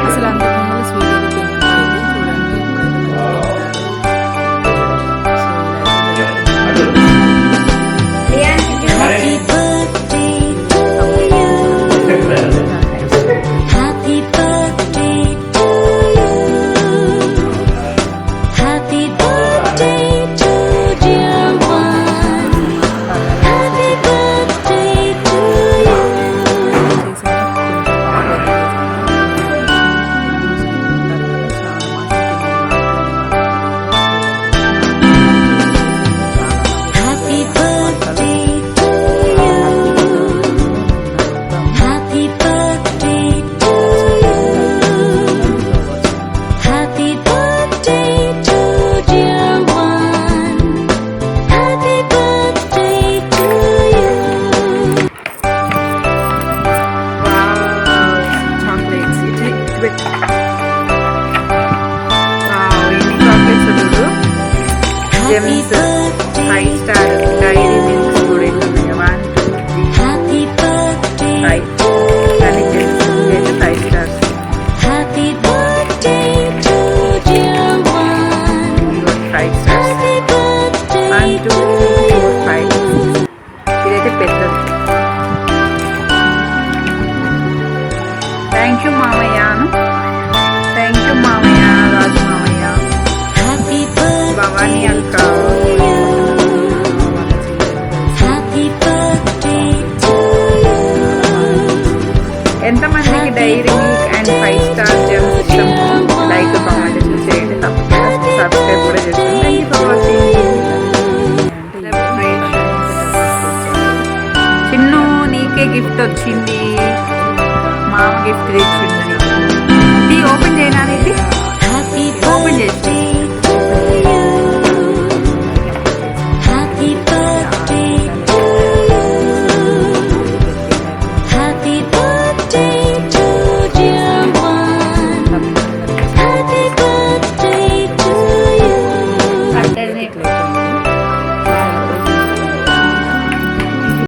అసలు అంత ముందు స్వీట్ అయితే జెమ్స్ 5 స్టార్ డైరీ మిల్క్స్ కూడా ఉన్నాయి. 1 2 3 5 కానీ జెమ్స్ అయితే 5 స్టార్స్. 5 స్టార్స్ 1 2 4 5. ఇదైతే పెద్దది. థ్యాంక్ యూ మామయ్యను. థ్యాంక్ యూ మామయ్య, రాజు మామయ్య, భవానీ అక్క. ఎంతమందికి Dairy Milk and 5 Star Gems ఇష్టం? లైక్ కామెంట్ చేయండి, తప్పకుండా సబ్స్క్రైబ్ కూడా చేయండి. Thank you for watching. Chinnu నీకే గిఫ్ట్ వచ్చింది.